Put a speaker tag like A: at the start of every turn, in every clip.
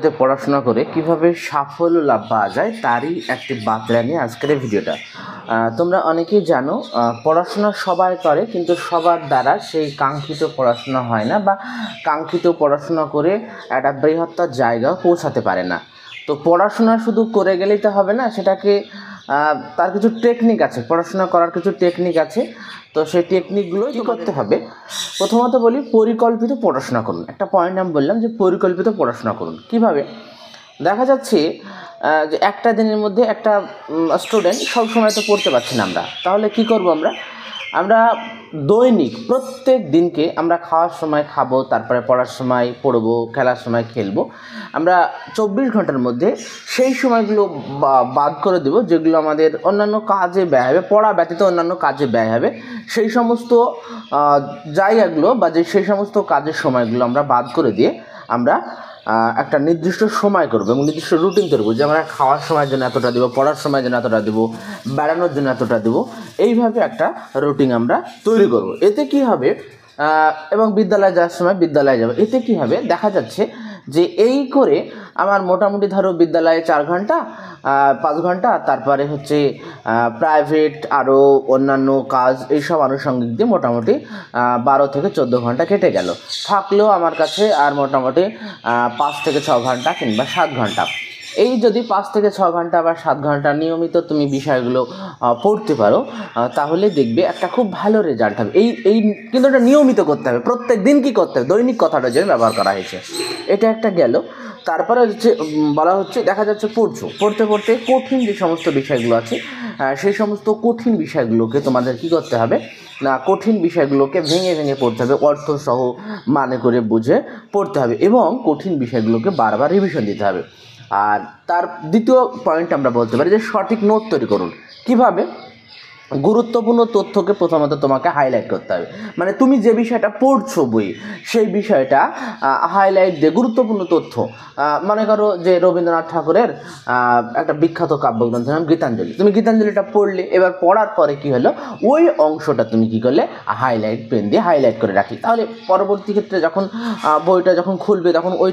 A: তে পড়াশোনা করে কিভাবে সাফল্য লাভ পাওয়া যায় তারই একটি বার্তা নিয়ে আজকের এই ভিডিওটা। তোমরা অনেকেই জানো, পড়াশোনা সবাই করে কিন্তু সবার দ্বারা সেই কাঙ্ক্ষিত পড়াশোনা হয় না বা কাঙ্ক্ষিত পড়াশোনা করে একটা বৃহত্তর জায়গায় পৌঁছাতে পারে না। তো পড়াশোনা শুধু করে গেলেই তো হবে না, সেটাকে তার কিছু টেকনিক আছে, পড়াশোনা করার কিছু টেকনিক আছে। তো সেই টেকনিকগুলোই কী করতে হবে। প্রথমত বলি, পরিকল্পিত পড়াশোনা করুন। একটা পয়েন্ট আমি বললাম যে পরিকল্পিত পড়াশোনা করুন। কিভাবে? দেখা যাচ্ছে যে একটা দিনের মধ্যে একটা স্টুডেন্ট সব সময় তো পড়তে পারছি না আমরা, তাহলে কি করব আমরা দৈনিক প্রত্যেক দিনকে আমরা খাওয়ার সময় খাবো, তারপরে পড়ার সময় পড়বো, খেলার সময় খেলবো। আমরা 24 ঘন্টার মধ্যে সেই সময়গুলো বাদ করে দেব যেগুলো আমাদের অন্যান্য কাজে ব্যয় হবে, পড়া ব্যতীত অন্যান্য কাজে ব্যয় হবে। সেই সমস্ত জায়গাগুলো বা সেই সমস্ত কাজের সময়গুলো আমরা বাদ করে দিয়ে আমরা একটা নির্দিষ্ট সময় করবো এবং নির্দিষ্ট রুটিন করবো যে আমরা খাওয়ার সময়ের জন্য এতটা দেবো, পড়ার সময়ের জন্য এতটা দেবো, বেড়ানোর জন্য এতটা দেবো। এইভাবে একটা রুটিন আমরা তৈরি করব। এতে কি হবে, এবং বিদ্যালয়ে যাওয়ার সময় বিদ্যালয়ে যাবো। এতে কি হবে, দেখা যাচ্ছে যে এই করে আমার মোটামুটি ধরো বিদ্যালয়ে 4 ঘন্টা, 5 ঘন্টা, তারপরে হচ্ছে প্রাইভেট আরও অন্যান্য কাজ, এইসব আনুষঙ্গিক দিয়ে মোটামুটি 12 থেকে 14 ঘন্টা কেটে গেল। থাকলেও আমার কাছে আর মোটামুটি 5 থেকে 6 ঘন্টা কিংবা 7 ঘন্টা। এই যদি 5 থেকে 6 ঘন্টা বা 7 ঘন্টা নিয়মিত তুমি বিষয়গুলো পড়তে পারো, তাহলে দেখবে একটা খুব ভালো রেজাল্ট হবে। এই কিন্তু এটা নিয়মিত করতে হবে, প্রত্যেক দিন কি করতে হবে, দৈনিক কথাটা যেন ব্যবহার করা হয়েছে। এটা একটা গেল। তারপরে হচ্ছে বলা হচ্ছে, দেখা যাচ্ছে পড়তে পড়তে কঠিন যে সমস্ত বিষয়গুলো আছে, সেই সমস্ত কঠিন বিষয়গুলোকে তোমাদের কি করতে হবে না, কঠিন বিষয়গুলোকে ভেঙে ভেঙে পড়তে হবে, অর্থসহ মানে করে বুঝে পড়তে হবে এবং কঠিন বিষয়গুলোকে বারবার রিভিশন দিতে হবে। আর তার দ্বিতীয় পয়েন্ট আমরা বলতে পারি যে সঠিক নোট তৈরি করুন। কিভাবে? গুরুত্বপূর্ণ তথ্যকে প্রথমত তোমাকে হাইলাইট করতে হবে। মানে তুমি যে বিষয়টা পড়ছো বই, সেই বিষয়টা হাইলাইট দিয়ে গুরুত্বপূর্ণ তথ্য, মনে করো যে রবীন্দ্রনাথ ঠাকুরের একটা বিখ্যাত কাব্যগ্রন্থের নাম গীতাঞ্জলি। তুমি গীতাঞ্জলিটা পড়লে, এবার পড়ার পরে কি হলো, ওই অংশটা তুমি কি করলে, হাইলাইট পেন দিয়ে হাইলাইট করে রাখলে। তাহলে পরবর্তী ক্ষেত্রে যখন বইটা যখন খুলবে তখন ওই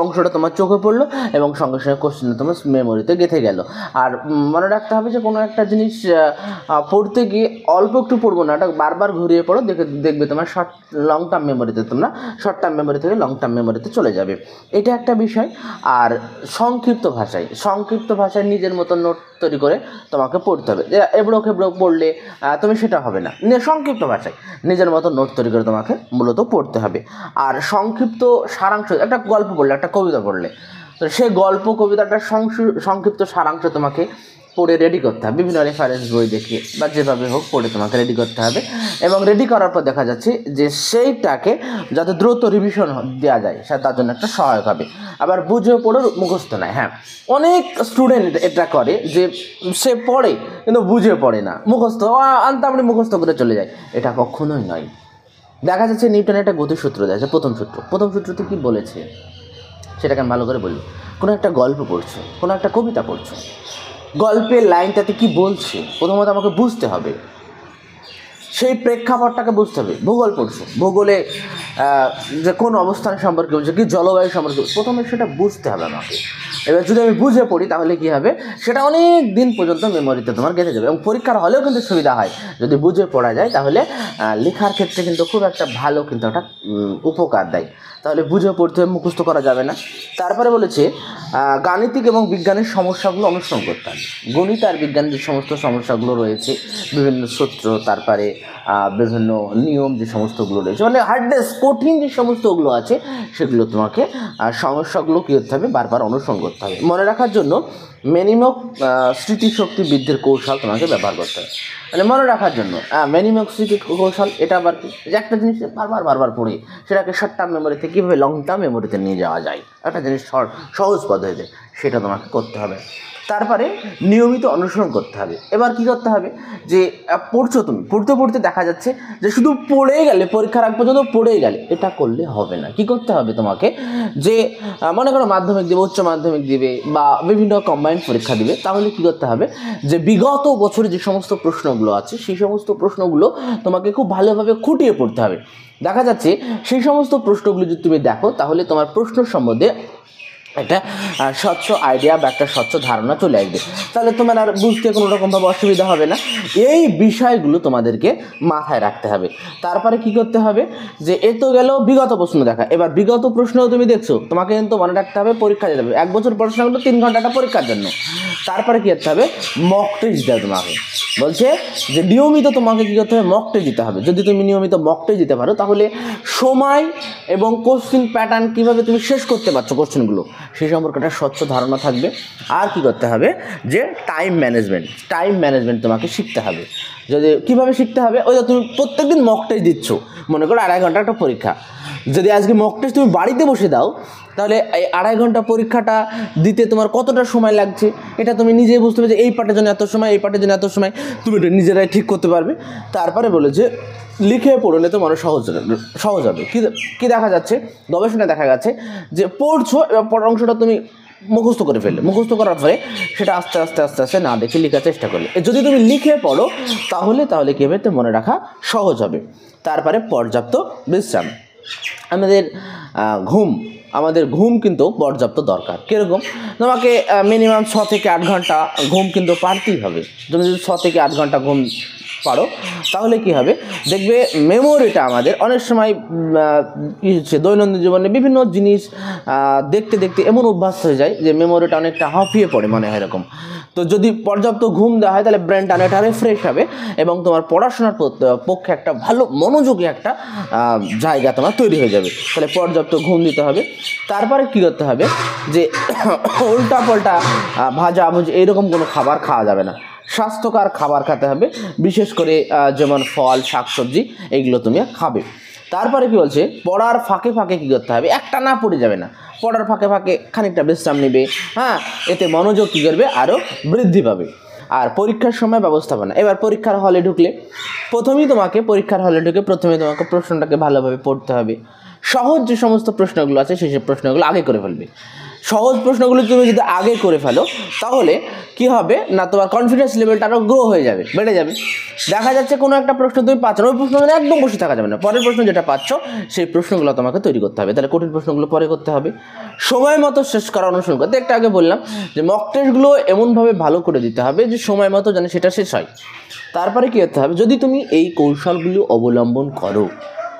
A: অংশটা তোমার চোখে পড়লো এবং সঙ্গে সঙ্গে কোশ্চেন তোমার মেমোরিতে গেঁথে গেল। আর মনে রাখতে হবে যে কোনো একটা জিনিস পড়তে গিয়ে অল্প একটু পড়বো না, এটা বারবার ঘুরিয়ে পড়ো, দেখবে তোমার লং টার্ম মেমোরিতে, তোমরা শর্ট টার্ম মেমোরি থেকে লং টার্ম মেমোরিতে চলে যাবে। এটা একটা বিষয়। আর সংক্ষিপ্ত ভাষায় নিজের মতো নোট তৈরি করে তোমাকে পড়তে হবে। এবড়ো খেবড়ো পড়লে তুমি সেটা হবে না। সংক্ষিপ্ত ভাষায় নিজের মতো নোট তৈরি করে তোমাকে মূলত পড়তে হবে। আর সংক্ষিপ্ত সারাংশ, একটা গল্প পড়লে, একটা কবিতা পড়লে, তো সেই গল্প কবিতাটার সংক্ষিপ্ত সারাংশ তোমাকে পড়ে রেডি করতে হবে, বিভিন্ন রেফারেন্স বই দেখে বা যেভাবে হোক পড়ে তোমাকে রেডি করতে হবে। এবং রেডি করার পর দেখা যাচ্ছে যে সেইটাকে যাতে দ্রুত রিভিশন দেওয়া যায়, সে তার জন্য একটা সহায়ক হবে। আবার বুঝে পড়ে মুখস্থ নয়। হ্যাঁ, অনেক স্টুডেন্ট এটা করে যে সে পড়ে কিন্তু বুঝে পড়ে না, মুখস্থ আনতামড়ি মুখস্থ করে চলে যায়। এটা কখনোই নয়। দেখা যাচ্ছে নিউটনের একটা গতিসূত্র দেয়, প্রথম সূত্রতে কী বলেছে সেটাকে আমি ভালো করে বলি। কোনো একটা গল্প পড়ছো, কোনো একটা কবিতা পড়ছো, গল্পের লাইনটাতে কি বলছে প্রথমত আমাকে বুঝতে হবে, সেই প্রেক্ষাপটটাকে বুঝতে হবে। ভূগোল পড়ছো, ভূগোলে যে কোন অবস্থান সম্পর্কে বলছে, কি জলবায়ু সম্পর্কে, প্রথমে সেটা বুঝতে হবে আমাকে। এবার যদি আমি বুঝে পড়ি তাহলে কি হবে, সেটা অনেক দিন পর্যন্ত মেমোরিতে তোমার গেঁথে যাবে এবং পরীক্ষার হলেও কিন্তু সুবিধা হয়। যদি বুঝে পড়া যায় তাহলে লেখার ক্ষেত্রে কিন্তু খুব একটা ভালো কিন্তু একটা উপকার দেয়। তাহলে বুঝে পড়তে মুখস্থ করা যাবে না। তারপরে বলেছে গাণিতিক এবং বিজ্ঞানের সমস্যাগুলো অনুসরণ করতে হবে। গণিত আর বিজ্ঞানের যে সমস্ত সমস্যাগুলো রয়েছে, বিভিন্ন সূত্র, তারপরে বিভিন্ন নিয়ম যে সমস্তগুলো রয়েছে, মানে হার্ডনেস, কঠিন যে সমস্তগুলো আছে, সেগুলো তোমাকে সমস্যাগুলো কী করতে হবে, বারবার অনুসরণ করতে হবে। মনে রাখার জন্য মিনিমম স্মৃতিশক্তি বৃদ্ধির কৌশল তোমাকে ব্যবহার করতে হবে। মানে মনে রাখার জন্য মিনিমম স্মৃতি কৌশল, এটা আবার কি, যে একটা জিনিস বারবার পড়ে সেটাকে শর্ট টার্ম মেমোরিতে কীভাবে লং টার্ম মেমোরিতে নিয়ে যাওয়া যায়, একটা জিনিস সহজ পদ্ধতিতে, সেটা তোমাকে করতে হবে। তারপরে নিয়মিত অনুসরণ করতে হবে। এবার কি করতে হবে, যে পড়ছো তুমি, পড়তে দেখা যাচ্ছে যে শুধু পড়েই গেলে, পরীক্ষার আগ পর্যন্ত পড়েই গেলে, এটা করলে হবে না। কি করতে হবে তোমাকে, যে মনে করো মাধ্যমিক দিবে, উচ্চ মাধ্যমিক দিবে বা বিভিন্ন কম্বাইন্ড পরীক্ষা দিবে, তাহলে কি করতে হবে, যে বিগত বছরে যে সমস্ত প্রশ্নগুলো আছে সেই সমস্ত প্রশ্নগুলো তোমাকে খুব ভালোভাবে খুঁটিয়ে পড়তে হবে। দেখা যাচ্ছে সেই সমস্ত প্রশ্নগুলো যদি তুমি দেখো তাহলে তোমার প্রশ্ন সম্বন্ধে একটা স্বচ্ছ আইডিয়া বা একটা স্বচ্ছ ধারণা চলে আসবে। তাহলে তোমার আর বুঝতে কোনো রকমভাবে অসুবিধা হবে না। এই বিষয়গুলো তোমাদেরকে মাথায় রাখতে হবে। তারপরে কি করতে হবে, যে এ তো গেল বিগত প্রশ্ন দেখা। এবার বিগত প্রশ্ন তুমি দেখছো, তোমাকে কিন্তু মনে রাখতে হবে পরীক্ষা দিতে হবে। 1 বছর পড়াশোনা করলে 3 ঘন্টাটা পরীক্ষার জন্য। তারপরে কী করতে হবে, মক টেস্ট দিতে হবে তোমাকে। বলছে যে নিয়মিত তোমাকে কী করতে হবে, মক টেস্ট দিতে হবে। যদি তুমি নিয়মিত মক টেস্ট দিতে পারো, তাহলে সময় এবং কোশ্চিন প্যাটার্ন কীভাবে তুমি শেষ করতে পারছো কোশ্চেনগুলো, সেই সম্পর্কে একটা স্বচ্ছ ধারণা থাকবে। আর কি করতে হবে, যে টাইম ম্যানেজমেন্ট তোমাকে শিখতে হবে। যদি কীভাবে শিখতে হবে, ওই তুমি প্রত্যেকদিন মক টেস্ট দিচ্ছ, মনে করো 2.5 ঘন্টা একটা পরীক্ষা। যদি আজকে মক টেস্ট তুমি বাড়িতে বসে দাও, তাহলে এই 2.5 ঘন্টা পরীক্ষাটা দিতে তোমার কতটা সময় লাগছে এটা তুমি নিজেই বুঝতে পারবে। যে এই পার্টের জন্য এত সময়, এই পার্টের জন্য এত সময়, তুমি এটা নিজেরাই ঠিক করতে পারবে। তারপরে বলে যে লিখে পড়লে তো মানুষ সহজ হবে। কী দেখা যাচ্ছে, গবেষণায় দেখা যাচ্ছে যে পড়ছো, এবার পড়ার অংশটা তুমি মুখস্থ করে ফেললে, মুখস্থ করার পরে সেটা আস্তে আস্তে না দেখে লেখার চেষ্টা করলে, যদি তুমি লিখে পড়ো তাহলে কী হবে, তো মনে রাখা সহজ হবে। তারপরে পর্যাপ্ত বিশ্রাম। আমাদের ঘুম কিন্তু পর্যাপ্ত দরকার। কীরকম, তোমাকে মিনিমাম 6 থেকে 8 ঘন্টা ঘুম কিন্তু পারতেই হবে। তুমি যদি 6 থেকে 8 ঘন্টা ঘুম পারো, তাহলে কি হবে, দেখবে মেমোরিটা আমাদের অনেক সময় কী হচ্ছে, দৈনন্দিন জীবনে বিভিন্ন জিনিস দেখতে এমন অভ্যাস হয়ে যায় যে মেমোরিটা অনেকটা হাঁপিয়ে পড়ে মনে হয় এরকম। তো যদি পর্যাপ্ত ঘুম দেওয়া হয়, তাহলে ব্রেনটা অনেকটা রিফ্রেশ হবে এবং তোমার পড়াশোনার পক্ষে একটা ভালো মনোযোগী একটা জায়গা তোমার তৈরি হয়ে যাবে। তাহলে পর্যাপ্ত ঘুম দিতে হবে। তারপরে কী করতে হবে, যে উল্টাপাল্টা ভাজাভুজি এইরকম কোনো খাবার খাওয়া যাবে না। স্বাস্থ্যকর খাবার খেতে হবে, বিশেষ করে যেমন ফল, শাকসবজি, এগুলো তুমি খাবে। তারপরে কি বলছে, পড়ার ফাঁকে কী করতে হবে, একটা না পড়ে যাবে না, পড়ার ফাঁকে খানিকটা বিশ্রাম নেবে। হ্যাঁ, এতে মনোযোগ কী করবে, আরও বৃদ্ধি পাবে। আর পরীক্ষার সময় ব্যবস্থাপনা। এবার পরীক্ষার হলে ঢুকলে পরীক্ষার হলে ঢুকে প্রথমে তোমাকে প্রশ্নটাকে ভালোভাবে পড়তে হবে। সহজ যে সমস্ত প্রশ্নগুলো আছে সেই প্রশ্নগুলো আগে করে ফেলবে। সহজ প্রশ্নগুলো তুমি যদি আগে করে ফেলো, তাহলে কি হবে না, তোমার কনফিডেন্স লেভেলটা আরও গ্রো হয়ে যাবে, বেড়ে যাবে। দেখা যাচ্ছে কোনো একটা প্রশ্ন তুমি পাচ্ছ না, ওই প্রশ্ন একদম বসে থাকা যাবে না। পরের প্রশ্ন যেটা পাচ্ছ সেই প্রশ্নগুলো তোমাকে তৈরি করতে হবে। তাহলে কঠিন প্রশ্নগুলো পরে করতে হবে। সময় মতো শেষ করা অনুসরণ করতে, একটা আগে বললাম যে মক টেস্টগুলো এমনভাবে ভালো করে দিতে হবে যে সময় মতো যেন সেটা শেষ হয়। তারপরে কী করতে হবে, যদি তুমি এই কৌশলগুলো অবলম্বন করো,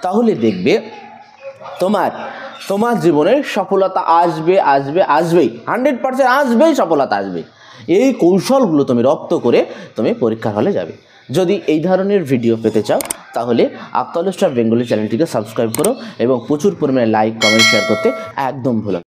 A: তাহলে দেখবে তোমার জীবনে সফলতা আসবেই, 100% আসবেই, সফলতা আসবে। এই কৌশলগুলো তুমি রপ্ত করে তুমি পরীক্ষার হলে যাবে। যদি এই ধরনের ভিডিও পেতে চাও, তাহলে আফতাল স্টার বেঙ্গলি চ্যানেলটিকে সাবস্ক্রাইব করো এবং প্রচুর পরিমাণে লাইক, কমেন্ট, শেয়ার করতে একদম ভুলো না।